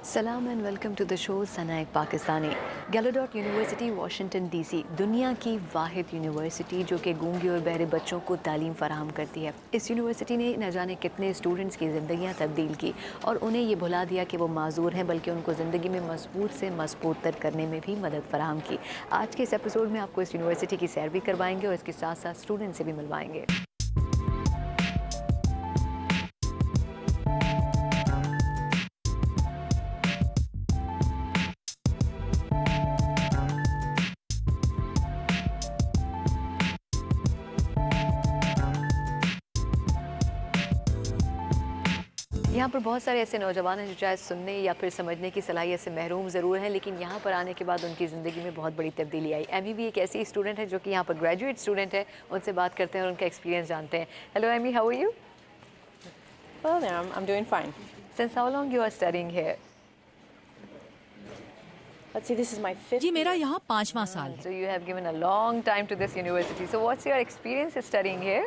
सलाम and welcome to the show सनाएक Pakistani. Gallaudet university Washington DC दुनिया की वाहिद यूनिवर्सिटी जो कि गूंगे और बहरे बच्चों को तालीम फराहम करती है। इस यूनिवर्सिटी ने न जाने कितने स्टूडेंट्स की ज़िंदगियाँ तब्दील की और उन्हें ये भुला दिया कि वो माजूर हैं, बल्कि उनको ज़िंदगी में मजबूत से मजबूत तर करने में भी मदद फराहम की। आज के इस एपिसोड में आपको इस यूनिवर्सिटी की सैर भी करवाएंगे और इसके साथ साथ स्टूडेंट से भी मिलवाएंगे। यहाँ पर बहुत सारे ऐसे नौजवान हैं जो चाहे सुनने या फिर समझने की सलाहियत से महरूम ज़रूर हैं, लेकिन यहाँ पर आने के बाद उनकी ज़िंदगी में बहुत बड़ी तब्दीली आई। एमी भी एक ऐसी स्टूडेंट है जो कि यहाँ पर ग्रेजुएट स्टूडेंट है। उनसे बात करते हैं और उनका एक्सपीरियंस जानते हैं। Hello Amy, how are you? Hello there, I'm doing fine. Since how long you are studying here? Let's see, this is my fifth जी मेरा year. यहाँ 5वां साल है। So you have given a long time to this university. So what's your experience studying here?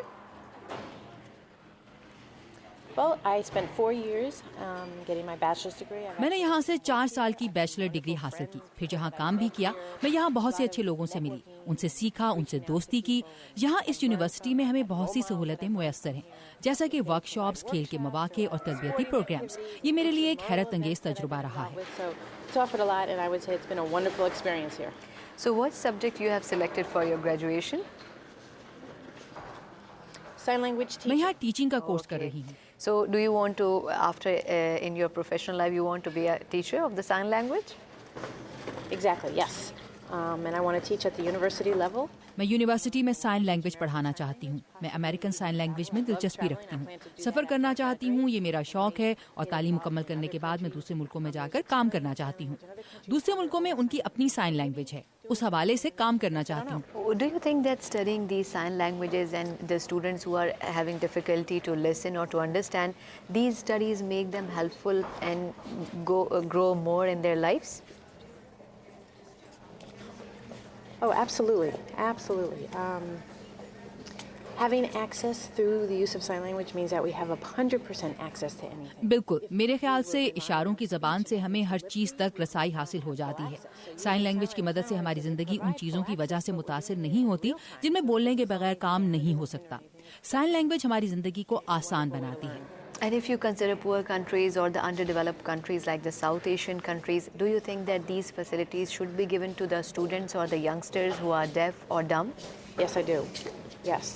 Well, I spent 4 years getting my bachelor's degree. मैंने यहाँ से 4 साल की बैचलर डिग्री हासिल की, फिर जहाँ काम भी किया। मैं यहाँ बहुत से अच्छे लोगों से मिली, उनसे सीखा, उनसे दोस्ती की। यहाँ इस यूनिवर्सिटी में हमें बहुत सी सहूलतें मुयस्सर हैं, जैसा कि वर्कशॉप्स, खेल के मौके और तरबियती प्रोग्राम्स। ये मेरे लिए एक हैरत अंगेज तजुर्बा रहा है। So it's offered a lot, and I would say it's been a wonderful experience here. So what subject you have selected for your graduation? Sign language मैं teaching. यहाँ टीचिंग का कोर्स कर रही हूँ। So do you want to, after in your professional life, you want to be a teacher of the sign language? Exactly, yes. And I want to teach at the university level. मैं university में sign language पढ़ाना चाहती हूँ। मैं American sign language में दिलचस्पी रखती हूँ, सफ़र करना चाहती हूँ, ये मेरा शौक है। और तालीम मुकम्मल करने के बाद मैं दूसरे मुल्कों में जाकर काम करना चाहती हूँ। दूसरे मुल्कों में उनकी अपनी साइन लैंग्वेज है, उस हवाले से काम करना चाहती हूँ। Do you think that studying these sign languages and the students who are having difficulty to listen or to understand, these studies make them helpful and grow more in their lives? Oh, absolutely, absolutely. Having access through the use of sign language means that we have 100% access to anything. बिल्कुल, मेरे ख्याल से इशारों की ज़बान से हमें हर चीज़ तक रसाई हासिल हो जाती है। साइन लैंग्वेज की मदद से हमारी ज़िंदगी उन चीज़ों की वजह से मुतासिर नहीं होती जिनमें बोलने के बगैर काम नहीं हो सकता। साइन लैंग्वेज हमारी ज़िंदगी को आसान बनाती है। And if you consider poor countries or the underdeveloped countries like the South Asian countries, do you think that these facilities should be given to the students or the youngsters who are deaf or dumb? Yes, I do. Yes.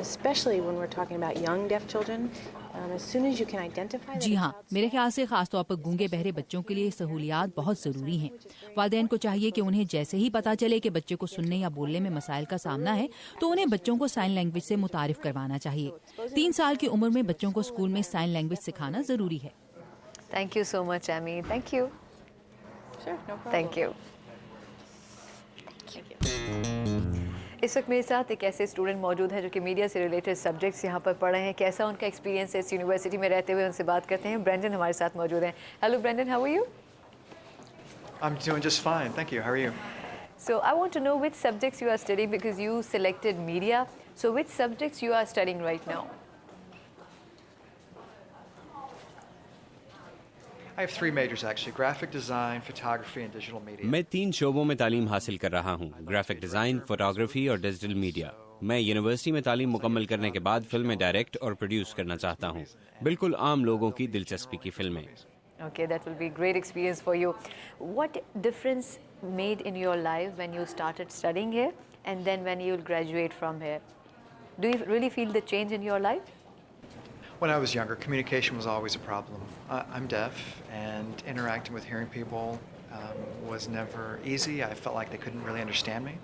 Especially when we're talking about young deaf children. As soon as you can identify that ji a हाँ, child's मेरे ख्याल से खास तौर पर गूंगे बहरे बच्चों के लिए सहूलियात बहुत ज़रूरी हैं। वालिदैन को चाहिए कि उन्हें जैसे ही पता चले कि बच्चे को सुनने या बोलने में मसाइल का सामना है, तो उन्हें बच्चों को साइन लैंग्वेज से मुतारिफ करवाना चाहिए। 3 साल की उम्र में बच्चों को स्कूल में साइन लैंग्वेज सिखाना ज़रूरी है। Thank you so much, Amy. Thank you. Sure, no problem. Thank you. Thank you. इस वक्त मेरे साथ एक ऐसे स्टूडेंट मौजूद हैं जो कि मीडिया से रिलेटेड सब्जेक्ट्स यहाँ पर पढ़े हैं। कैसा उनका एक्सपीरियंस है इस यूनिवर्सिटी में रहते हुए, उनसे बात करते हैं। ब्रेंडन हमारे साथ मौजूद हैं। Hello Brendan, how are you? I'm doing just fine, thank you. How are you? So I want to know which subjects you are studying because you selected media. So which subjects you are studying right now? I have 3 majors actually: graphic design, photography, and digital media. मैं 3 शोबों में तालीम हासिल कर रहा हूँ: graphic design, photography और digital media. मैं university में तालीम मुकम्मल करने के बाद फिल्में डायरेक्ट और प्रोड्यूस करना चाहता हूँ, बिल्कुल आम लोगों की दिलचस्पी की फिल्में। Okay, that will be a great experience for you. What difference made in your life when you started studying here and then when you will graduate from here? Do you really feel the change in your life? When I was younger, communication was always a problem. I'm deaf, and interacting with hearing people was never easy. I felt like they couldn't really understand me.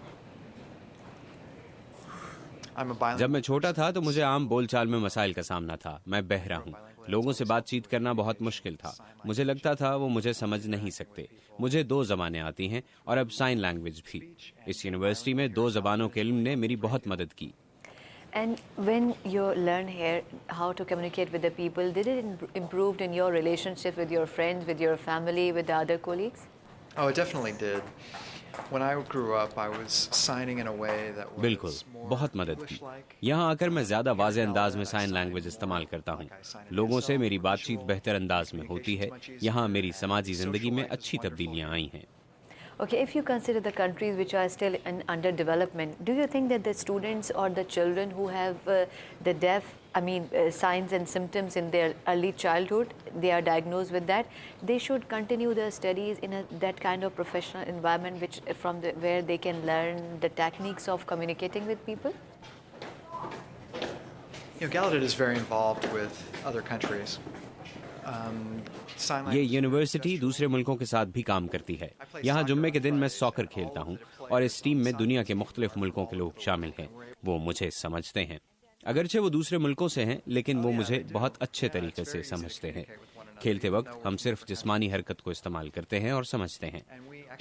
I'm a bilingual. जब मैं छोटा था तो मुझे आम बोलचाल में मसाइल का सामना था। मैं बहरा हूँ, लोगों से बातचीत करना बहुत मुश्किल था। मुझे लगता था वो मुझे समझ नहीं सकते। मुझे 2 ज़बानें आती हैं और अब साइन लैंग्वेज भी। इस यूनिवर्सिटी में 2 ज़बानों के इल्म ने मेरी बहुत मदद की। And when you learn here how to communicate with the people, did it improve in your relationship with your friends, with your family, with the other colleagues? Oh, it definitely did. When I grew up, I was signing in a way that was बिल्कुल, more बहुत मदद की। English-like. यहाँ आकर मैं ज़्यादा वाज़े अंदाज में साइन लैंग्वेज इस्तेमाल करता हूँ। लोगों से मेरी बातचीत बेहतर अंदाज में होती है। यहाँ मेरी समाजी ज़िंदगी में अच्छी तब्दीलियाँ आई हैं। Okay, if you consider the countries which are still in under development, do you think that the students or the children who have the signs and symptoms in their early childhood, they are diagnosed with that, they should continue their studies in that kind of professional environment where they can learn the techniques of communicating with people? Gallaudet is very involved with other countries. Sign ये language university दूसरे मुल्कों के साथ भी काम करती है। यहाँ जुम्मे के दिन मैं सॉकर खेलता हूँ और इस टीम में दुनिया के मुख्तलिफ मुल्कों के लोग शामिल हैं। वो मुझे समझते हैं। अगरचे वो दूसरे मुल्कों से हैं, लेकिन वो मुझे बहुत अच्छे तरीके से समझते हैं। खेलते वक्त हम सिर्फ जिस्मानी हरकत को इस्तेमाल करते हैं और समझते हैं।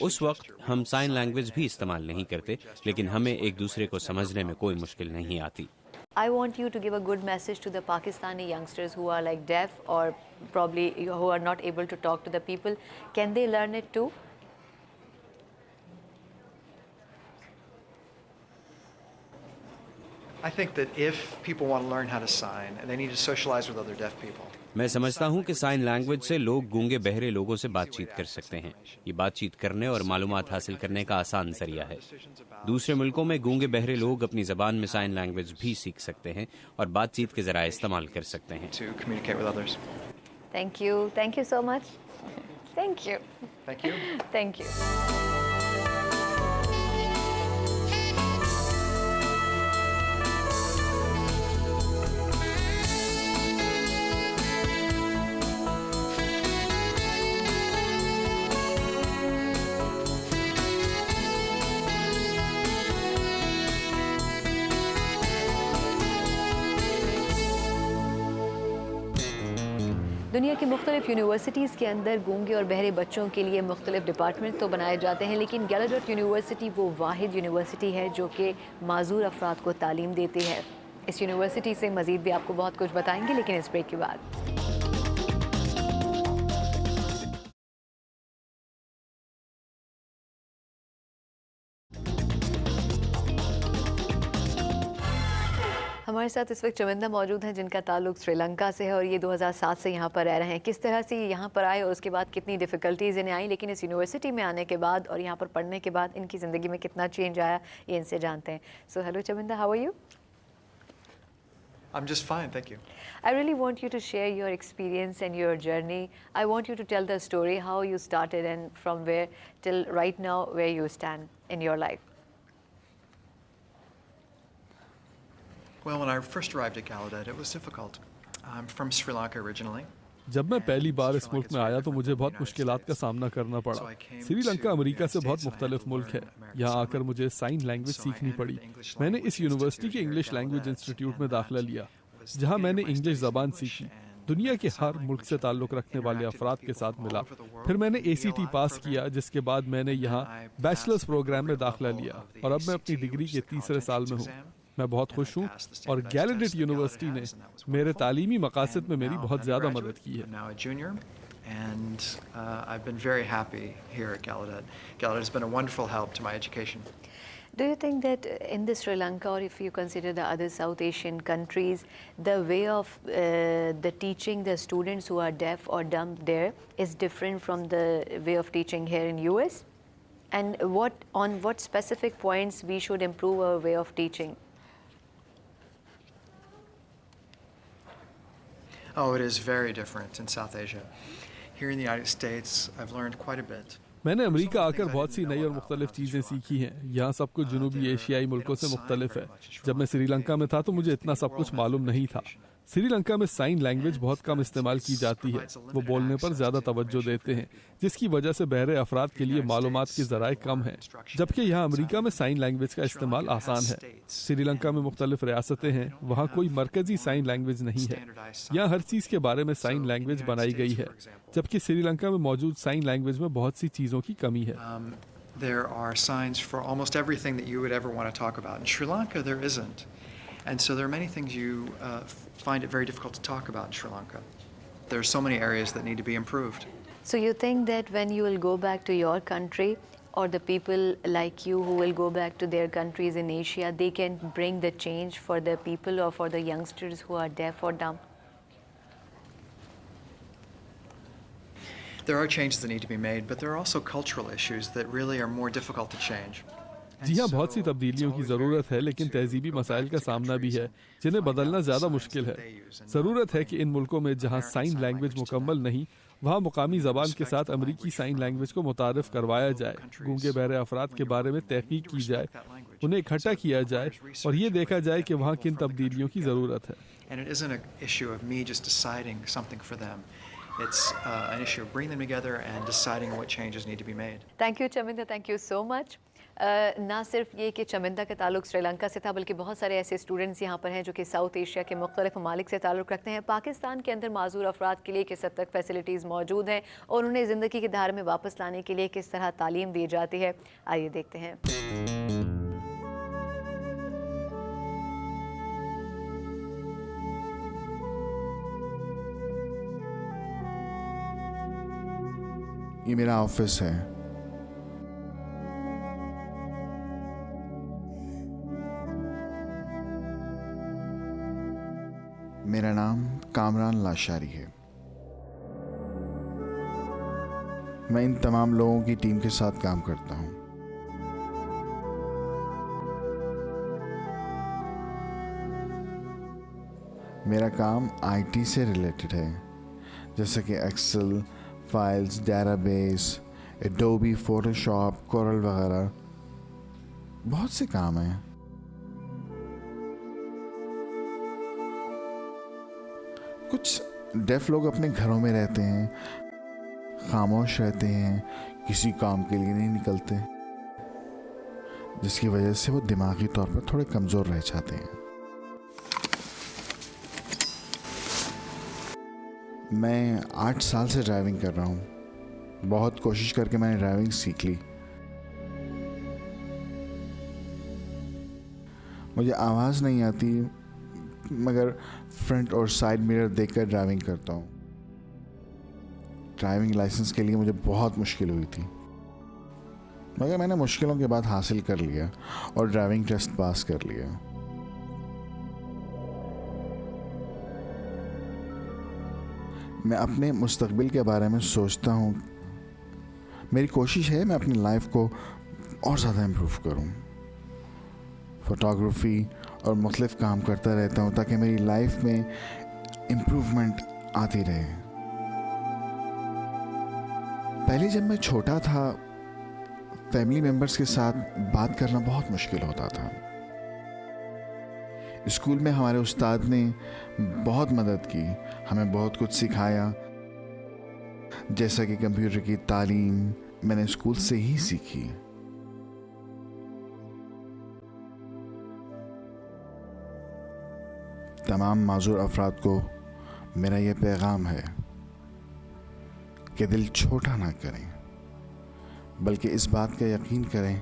उस वक्त हम साइन लैंग्वेज भी इस्तेमाल नहीं करते, लेकिन हमें एक दूसरे को समझने में कोई मुश्किल नहीं आती। I want you to give a good message to the Pakistani youngsters who are like deaf or probably who are not able to talk to the people. Can they learn it too? I think that if people want to learn how to sign, they need to socialize with other deaf people. मैं समझता हूँ कि sign language से लोग गूंगे बहरे लोगों से बातचीत कर सकते हैं। ये बातचीत करने और मालूमात हासिल करने का आसान जरिया है। दूसरे मुल्कों में गूंगे बहरे लोग अपनी ज़बान में साइन लैंग्वेज भी सीख सकते हैं और बातचीत के ज़राए इस्तेमाल कर सकते हैं। To communicate with others. Thank you so much. Thank you. Thank you. Thank you. दुनिया की मुख्तलिफ यूनिवर्सिटीज़ के अंदर गूंगे और बहरे बच्चों के लिए मुख्तलिफ डिपार्टमेंट तो बनाए जाते हैं, लेकिन गैलाडोट यूनिवर्सिटी वो वाहिद यूनिवर्सिटी है जो कि माजूर अफराद को तालीम देती है। इस यूनिवर्सिटी से मज़ीद भी आपको बहुत कुछ बताएंगे, लेकिन इस ब्रेक के बाद। हमारे साथ इस वक्त चमिंदा मौजूद हैं जिनका ताल्लुक श्रीलंका से है और ये 2007 से यहाँ पर रह रहे हैं। किस तरह से यहाँ पर आए और उसके बाद कितनी डिफ़िकल्टीज़ इन्हें आई, लेकिन इस यूनिवर्सिटी में आने के बाद और यहाँ पर पढ़ने के बाद इनकी ज़िंदगी में कितना चेंज आया, ये इनसे जानते हैं। So hello Chaminda, how are you? I'm just fine, thank you. I really want you to share your experience and your journey. I want you to tell the story, how you started and from where till right now where you stand in your life. Well, when I first arrived at Gallaudet, it was difficult. I'm from Sri Lanka originally. जब मैं पहली बार इस मुल्क में आया तो मुझे बहुत मुश्किलात का सामना करना पड़ा। श्रीलंका अमेरिका से बहुत मुख्तलिफ मुल्क है। यहाँ आकर मुझे साइन लैंग्वेज सीखनी पड़ी। मैंने इस यूनिवर्सिटी के इंग्लिश लैंग्वेज इंस्टीट्यूट में दाखिला लिया, जहाँ मैंने इंग्लिश ज़बान सीखी। दुनिया के हर मुल्क से ताल्लुक़ रखने वाले अफराद के साथ मिला। फिर मैंने ACT पास किया, जिसके बाद मैंने यहाँ बैचलर्स प्रोग्राम में दाखिला लिया और अब मैं अपनी डिग्री के तीसरे साल में हूँ। मैं बहुत खुश हूँ और गैलाडोट यूनिवर्सिटी ने मेरे तालीमी मकासद में मेरी बहुत ज़्यादा मदद की है। And I've been very happy here at Gallaudet. Gallaudet has been a wonderful help to my education. Do you think that in the Sri Lanka, or if you consider the other South Asian countries, the way of the teaching the students who are deaf or dumb there is different from the way of teaching here in US? And on what specific points we should improve our way of teaching? Oh, it is very different in South Asia. Here in the United States, I've learned quite a bit. मैंने America आकर बहुत सी नई और मुख्तलिफ चीज़ें सीखी हैं। यहाँ सब कुछ जनूबी एशियाई मुल्कों से मुख्तलिफ है। जब मैं श्रीलंका में था तो मुझे इतना सब कुछ मालूम नहीं था। श्रीलंका में साइन लैंग्वेज बहुत कम इस्तेमाल की जाती है। वो बोलने पर ज़्यादा तवज्जो देते हैं, जिसकी वजह से बहरे अफराद के लिए मालूमात की ज़राए कम हैं, जबकि यहाँ अमेरिका में साइन लैंग्वेज का इस्तेमाल आसान है। श्रीलंका में मुख्तलिफ रियासतें हैं, वहाँ कोई मरकज़ी साइन लैंग्वेज नहीं है। यहाँ हर चीज़ के बारे में साइन लैंग्वेज बनाई गई है, जबकि श्रीलंका में मौजूद साइन लैंग्वेज में बहुत सी चीज़ों की कमी है। There are signs for almost everything that you would ever want to talk about. In Sri Lanka, there isn't. And so there are many things you find it very difficult to talk about in Sri Lanka. There are so many areas that need to be improved. So you think that when you will go back to your country, or the people like you who will go back to their countries in Asia, they can bring the change for the people or for the youngsters who are deaf or dumb? There are changes that need to be made, but there are also cultural issues that really are more difficult to change. जी हाँ, बहुत सी तब्दीलियों की ज़रूरत है, लेकिन तहजीबी मसाइल का सामना भी है जिन्हें बदलना ज़्यादा मुश्किल है। ज़रूरत है कि इन मुल्कों में जहाँ साइन लैंग्वेज मुकम्मल नहीं, वहाँ मुकामी ज़बान के साथ अमरीकी साइन लैंग्वेज को मुतारिफ करवाया जाए, गूंगे बहरे अफराद के बारे में तहकीक की जाए, उन्हें इकट्ठा किया जाए और ये देखा जाए कि वहाँ किन तब्दीलियों की ज़रूरत है। And it isn't an issue of me just deciding something for them. It's an issue of bringing them together and deciding what changes need to be made. Thank you Chaminda, thank you so much. ना सिर्फ ये कि चमिंदा का ताल्लुक श्रीलंका से था, बल्कि बहुत सारे ऐसे स्टूडेंट्स यहाँ पर हैं जो कि साउथ एशिया के मुख्तलिफ ममालिक से ताल्लुक़ रखते हैं। पाकिस्तान के अंदर माजूर अफराद के लिए किस हद तक फैसिलिटीज़ मौजूद हैं और उन्हें ज़िंदगी की धार में वापस लाने के लिए किस तरह तालीम दी जाती है, आइए देखते हैं। ये मेरा ऑफिस है। मेरा नाम कामरान लाशारी है। मैं इन तमाम लोगों की टीम के साथ काम करता हूं। मेरा काम आईटी से रिलेटेड है, जैसे कि Excel, files, database, Adobe, Photoshop, Corel वगैरह बहुत से काम हैं। कुछ डेफ लोग अपने घरों में रहते हैं, खामोश रहते हैं, किसी काम के लिए नहीं निकलते, जिसकी वजह से वो दिमागी तौर पर थोड़े कमज़ोर रह जाते हैं। मैं 8 साल से ड्राइविंग कर रहा हूँ। बहुत कोशिश करके मैंने ड्राइविंग सीख ली। मुझे आवाज़ नहीं आती, मगर फ्रंट और साइड मिरर देखकर ड्राइविंग करता हूँ। ड्राइविंग लाइसेंस के लिए मुझे बहुत मुश्किल हुई थी, मगर मैंने मुश्किलों के बाद हासिल कर लिया और ड्राइविंग टेस्ट पास कर लिया। मैं अपने मुस्तकबिल के बारे में सोचता हूँ। मेरी कोशिश है मैं अपनी लाइफ को और ज़्यादा इम्प्रूव करूँ। फोटोग्राफी और मुख्तलिफ काम करता रहता हूँ ताकि मेरी लाइफ में इम्प्रूवमेंट आती रहे। पहले जब मैं छोटा था, फैमिली मेम्बर्स के साथ बात करना बहुत मुश्किल होता था। स्कूल में हमारे उस्ताद ने बहुत मदद की, हमें बहुत कुछ सिखाया, जैसा कि कंप्यूटर की तालीम मैंने स्कूल से ही सीखी। तमाम माजूर अफराद को मेरा यह पैगाम है कि दिल छोटा ना करें, बल्कि इस बात का यकीन करें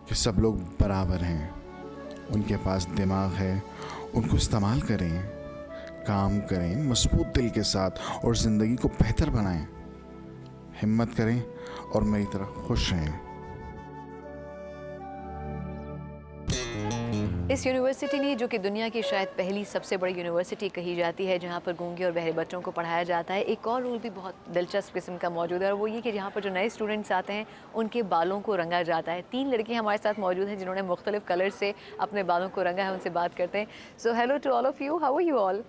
कि सब लोग बराबर हैं। उनके पास दिमाग है, उनको इस्तेमाल करें, काम करें मजबूत दिल के साथ और ज़िंदगी को बेहतर बनाएं। हिम्मत करें और मेरी तरह खुश रहें। इस यूनिवर्सिटी ने, जो कि दुनिया की शायद पहली सबसे बड़ी यूनिवर्सिटी कही जाती है जहाँ पर गूंगे और बहरे बच्चों को पढ़ाया जाता है, एक और रूल भी बहुत दिलचस्प किस्म का मौजूद है, और वो ये कि यहाँ पर जो नए स्टूडेंट्स आते हैं उनके बालों को रंगा जाता है। 3 लड़कियाँ हमारे साथ मौजूद हैं जिन्होंने मुख्तलिफ कलर से अपने बालों को रंगा है, उनसे बात करते हैं। So hello to all of you, how are you all?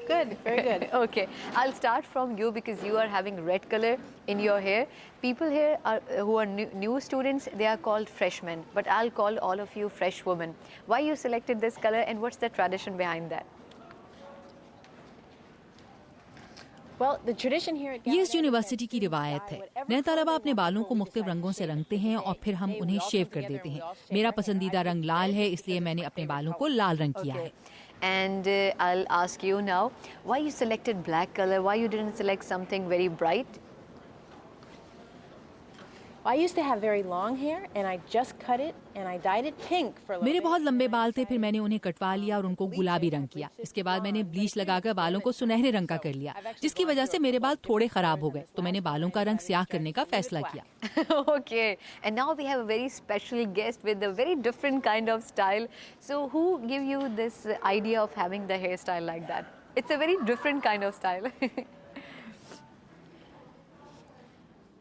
Good, very good. Okay, I'll start from you because you are having red color in your hair. People here are, who are new students, they are called freshmen, but I'll call all of you fresh women. Why you selected this color and what's the tradition behind that? Well, the tradition here at ये इस university की रिवायत है। नए तलबा अपने बालों को मुख्तलिफ रंगों से रंगते हैं और फिर हम उन्हें शेव कर देते हैं। मेरा पसंदीदा रंग लाल है, इसलिए मैंने अपने बालों को लाल रंग किया है। And I'll ask you now, why you selected black color? Why you didn't select something very bright? I used to have very long hair, and I just cut it and I dyed it pink for a little मेरे bit. बहुत लंबे बाल थे, फिर मैंने उन्हें कटवा लिया और उनको गुलाबी रंग किया। इसके बाद मैंने ब्लीच लगाकर बालों को सुनहरे रंग का कर लिया, जिसकी वजह से मेरे बाल थोड़े खराब हो गए, तो मैंने बालों का रंग स्याह करने का फैसला किया। Okay, and now we have a very special guest with a very different kind of style. So who gave you this idea of having the hairstyle like that? It's a very different kind of style.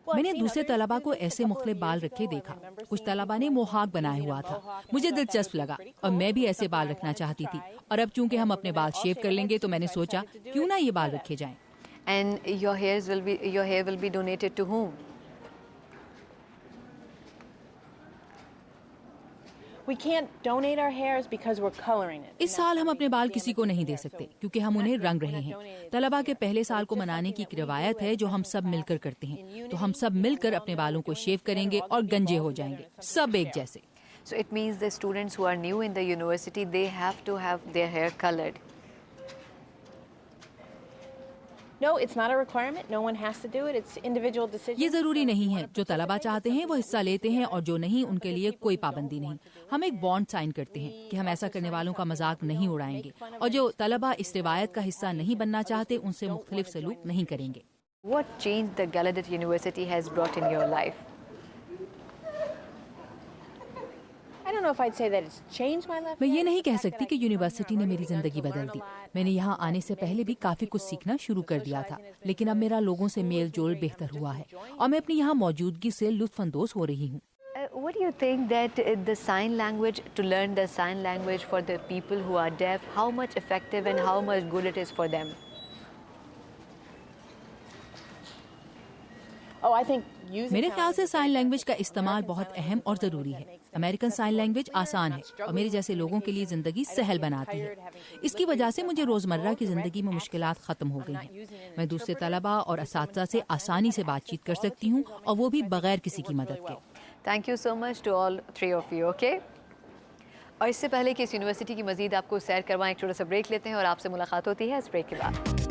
मैंने दूसरे तलबा को ऐसे मुख्तलिफ बाल रखे देखा। कुछ तलबा ने मोहाक बनाया हुआ था, मुझे दिलचस्प लगा और मैं भी ऐसे बाल रखना चाहती थी। और अब चूंकि हम अपने बाल शेव कर लेंगे तो मैंने सोचा क्यों ना ये बाल रखे जाएं। And your hair will be donated to whom? We can't donate our hairs because we're coloring it. इस साल हम अपने बाल किसी को नहीं दे सकते क्योंकि हम उन्हें रंग रहे हैं। तलबा के पहले साल को मनाने की एक रिवायत है जो हम सब मिलकर करते हैं। तो हम सब मिलकर अपने बालों को शेव करेंगे और गंजे हो जाएंगे, सब एक जैसे। So it means the students who are new in the university, they have to have their hair colored. No, it's not a requirement. No one has to do it. It's individual decision. ये जरूरी नहीं है, जो तलबा चाहते हैं वो हिस्सा लेते हैं और जो नहीं उनके लिए कोई पाबंदी नहीं। हम एक बॉन्ड साइन करते हैं कि हम ऐसा करने वालों का मजाक नहीं उड़ाएंगे और जो तलबा इस रिवायत का हिस्सा नहीं बनना चाहते उनसे मुख्तलिफ सलूक नहीं करेंगे। What change the Gallaudet University has brought in your life? I don't know if I'd say that it's changed my life. मैं ये नहीं कह सकती कि यूनिवर्सिटी ने मेरी जिंदगी बदल दी। मैंने यहाँ आने से पहले भी काफी कुछ सीखना शुरू कर दिया था, लेकिन अब मेरा लोगों से मेल जोल बेहतर हुआ है और मैं अपनी यहाँ मौजूदगी से लुत्फानंदोज हो रही हूँ। What do you think that the sign language, to learn the sign language for the people who are deaf, how much effective and how much good it is for them? Oh, I think using मेरे sign ख्याल से language sign language का इस्तेमाल बहुत अहम और ज़रूरी है। अमेरिकन साइन लैंग्वेज आसान है और मेरे जैसे लोगों के लिए ज़िंदगी सहल बनाती है। इसकी वजह से मुझे रोज़मर्रा की ज़िंदगी में मुश्किलात ख़त्म हो गई हैं। मैं दूसरे तलबा और असातिज़ा से आसानी से बातचीत कर सकती हूँ और वो भी बगैर किसी की मदद के। Thank you so much to all three of you, okay? और इससे पहले कि इस यूनिवर्सिटी की मज़ीद आपको सैर करवाएं, एक छोटा सा ब्रेक लेते हैं और आपसे मुलाकात होती है इस ब्रेक के बाद।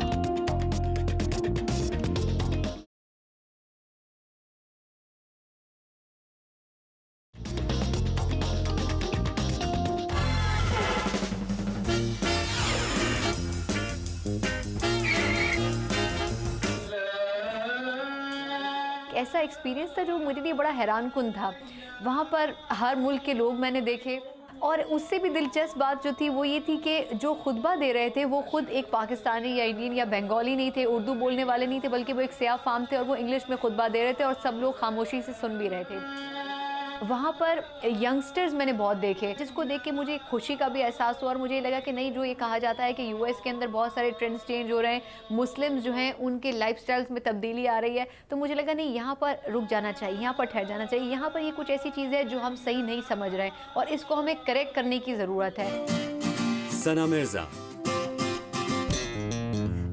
ऐसा एक्सपीरियंस था जो मेरे लिए बड़ा हैरान कुन था। वहाँ पर हर मुल्क के लोग मैंने देखे और उससे भी दिलचस्प बात जो थी वो ये थी कि जो खुतबा दे रहे थे वो खुद एक पाकिस्तानी या इंडियन या बंगाली नहीं थे, उर्दू बोलने वाले नहीं थे, बल्कि वो एक सियाह फाम थे और वो इंग्लिश में खुतबा दे रहे थे और सब लोग खामोशी से सुन भी रहे थे। वहाँ पर यंगस्टर्स मैंने बहुत देखे जिसको देख के मुझे खुशी का भी एहसास हुआ और मुझे लगा कि नहीं, जो ये कहा जाता है कि यूएस के अंदर बहुत सारे ट्रेंड्स चेंज हो रहे हैं, मुस्लिम्स जो हैं उनके लाइफस्टाइल्स में तब्दीली आ रही है, तो मुझे लगा नहीं, यहाँ पर रुक जाना चाहिए, यहाँ पर ठहर जाना चाहिए। यहाँ पर ये कुछ ऐसी चीज़ है जो हम सही नहीं समझ रहे हैं और इसको हमें करेक्ट करने की ज़रूरत है। सना मिर्जा।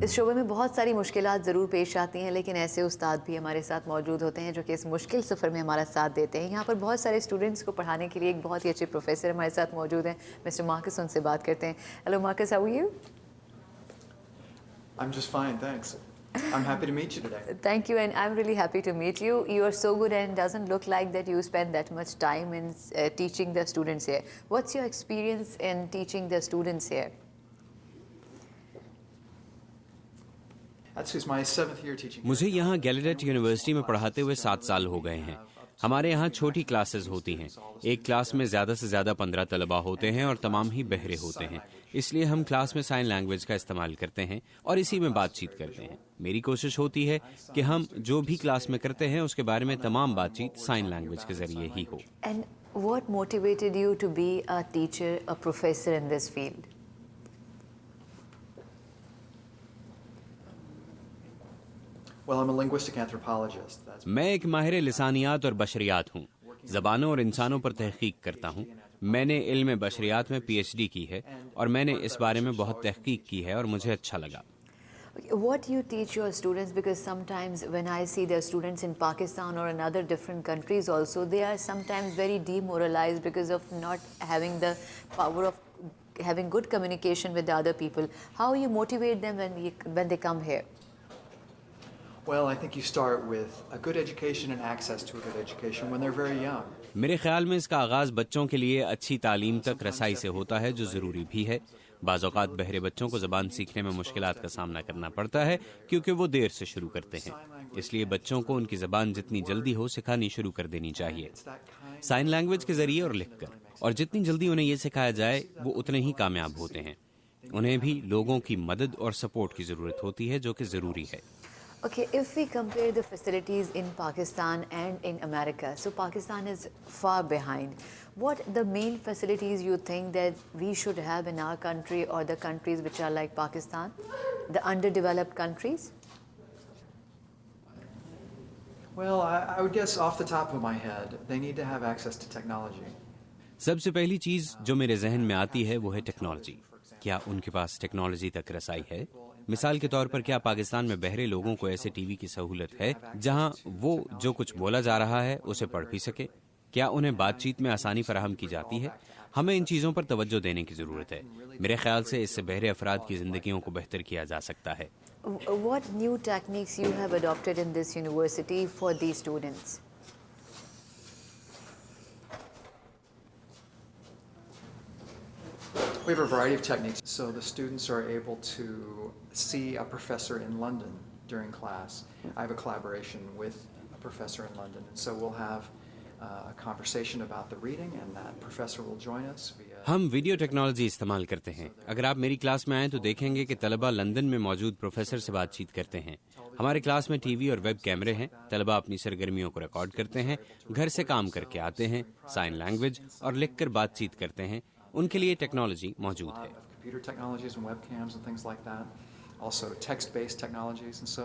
इस शोबे में बहुत सारी मुश्किलात ज़रूर पेश आती हैं, लेकिन ऐसे उस्ताद भी हमारे साथ मौजूद होते हैं जो कि इस मुश्किल सफ़र में हमारा साथ देते हैं। यहाँ पर बहुत सारे स्टूडेंट्स को पढ़ाने के लिए एक बहुत ही अच्छे प्रोफेसर हमारे साथ मौजूद हैं, मिस्टर मार्कस। उनसे बात करते हैं। Hello Marcus, how are you? I'm just fine, thanks. I'm happy to meet you today. Thank you, and I'm really happy to meet you. You are so good, and doesn't look like that you spend that much time in teaching the students here. What's your experience in teaching the students here? That's my 7th year teaching. मुझे यहाँ गैलेडेट university में पढ़ाते हुए 7 साल हो गए हैं। हमारे यहाँ छोटी क्लासेस होती हैं। एक क्लास में ज़्यादा से ज़्यादा 15 तलबा होते हैं और तमाम ही बहरे होते हैं। इसलिए हम क्लास में साइन लैंग्वेज का इस्तेमाल करते हैं और इसी में बातचीत करते हैं। मेरी कोशिश होती है कि हम जो भी क्लास में करते हैं उसके बारे में तमाम बातचीत साइन लैंग्वेज के ज़रिए ही हो। And what motivated you to be a teacher, a professor in this field? Well, I'm a linguistic anthropologist. मैं एक माहिर लिसानियात और बशरियात हूँ। ज़बानों और इंसानों पर तहकीक करता हूँ। मैंने इल्म बशरियात में PhD की है और मैंने इस बारे में बहुत तहकीक की है और मुझे अच्छा लगा। What you teach your students, because sometimes when I see the students in Pakistan or in other different countries also, they are sometimes very demoralized because of not having the power of having good communication with the other people. How you motivate them when they come here? Well, I think you start with a good education and access to a good education when they're very young. मेरे ख्याल में इसका आगाज बच्चों के लिए अच्छी तालीम तक रसाई से होता है, जो ज़रूरी भी है। बाज़ औक़ात बहरे बच्चों को ज़बान सीखने में मुश्किलात का सामना करना पड़ता है क्योंकि वो देर से शुरू करते हैं। इसलिए बच्चों को उनकी ज़बान जितनी जल्दी हो सिखानी शुरू कर देनी चाहिए, साइन लैंग्वेज के ज़रिए और लिखकर। और जितनी जल्दी उन्हें ये सिखाया जाए वो उतने ही कामयाब होते हैं। उन्हें भी लोगों की मदद और सपोर्ट की ज़रूरत होती है, जो कि ज़रूरी है। Okay, if we compare the facilities in Pakistan and in America, so Pakistan is far behind. What the main facilities you think that we should have in our country or the countries which are like Pakistan, the underdeveloped countries? Well, I would guess off the top of my head, they need to have access to technology. सबसे पहली चीज़ जो मेरे जहन में आती है वो है टेक्नोलॉजी। क्या उनके पास टेक्नोलॉजी तक रसाई है? मिसाल के तौर पर, क्या पाकिस्तान में बहरे लोगों को ऐसे टीवी की सहूलत है जहां वो जो कुछ बोला जा रहा है उसे पढ़ भी सके? क्या उन्हें बातचीत में आसानी फराहम की जाती है? हमें इन चीज़ों पर तवज्जो देने की ज़रूरत है। मेरे ख्याल से इससे बहरे अफराद की ज़िंदगियों को बेहतर किया जा सकता है। What new techniques you have adopted in this university for these students? We have a variety of techniques. So the students are able to see a professor in London during class. I have a collaboration with a professor in London. And so we'll have a conversation about the reading, and that professor will join us via... हम video technology इस्तेमाल करते हैं। अगर आप मेरी class में आएँ तो देखेंगे कि तलबा लंदन में मौजूद प्रोफेसर से बातचीत करते हैं। हमारे क्लास में टीवी और वेब कैमरे हैं। तलबा अपनी सरगर्मियों को रिकॉर्ड करते हैं, घर से काम करके आते हैं, साइन लैंग्वेज और लिखकर बातचीत करते हैं। उनके लिए टेक्नोलॉजी मौजूद है। Computer technologies and webcams and things like that. Also text-based technologies, and so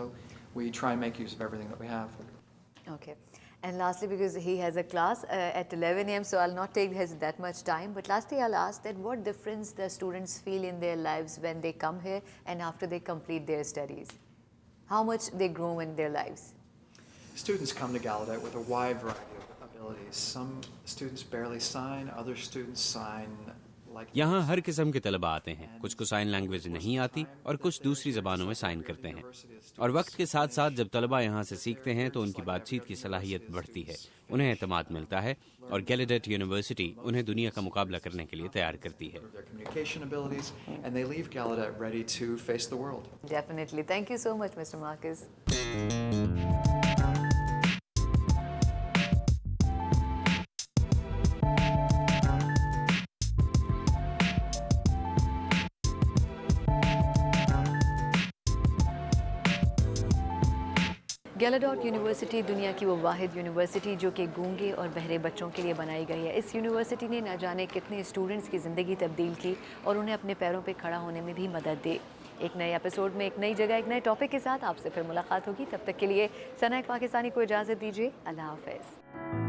we try and make use of everything that we have. Okay. And lastly, because he has a class at 11 a.m., so I'll not take his that much time. But lastly, I'll ask that what difference the students feel in their lives when they come here and after they complete their studies? How much they grow in their lives? Students come to Gallaudet with a wide variety of abilities. Some students barely sign, other students sign like... यहाँ हर किस्म के तलबा आते हैं। कुछ को sign language नहीं आती और कुछ दूसरी ज़बानों में साइन करते हैं। और वक्त के साथ साथ जब तलबा यहाँ से सीखते हैं तो उनकी बातचीत की सलाहियत बढ़ती है, उन्हें एतमाद मिलता है और गैलाडेट यूनिवर्सिटी उन्हें दुनिया का मुकाबला करने के लिए तैयार करती है। their communication abilities, and they leave Gallaudet ready to face the world. Definitely. Thank you so much, Mr. Marcus. Gallaudet university दुनिया की वो वाहिद यूनिवर्सिटी जो कि गूंगे और बहरे बच्चों के लिए बनाई गई है। इस यूनिवर्सिटी ने न जाने कितने स्टूडेंट्स की ज़िंदगी तब्दील की और उन्हें अपने पैरों पे खड़ा होने में भी मदद दी। एक नए एपिसोड में एक नई जगह एक नए टॉपिक के साथ आपसे फिर मुलाकात होगी। तब तक के लिए सना पाकिस्तानी को इजाज़त दीजिए। अल्लाह हाफ़िज़।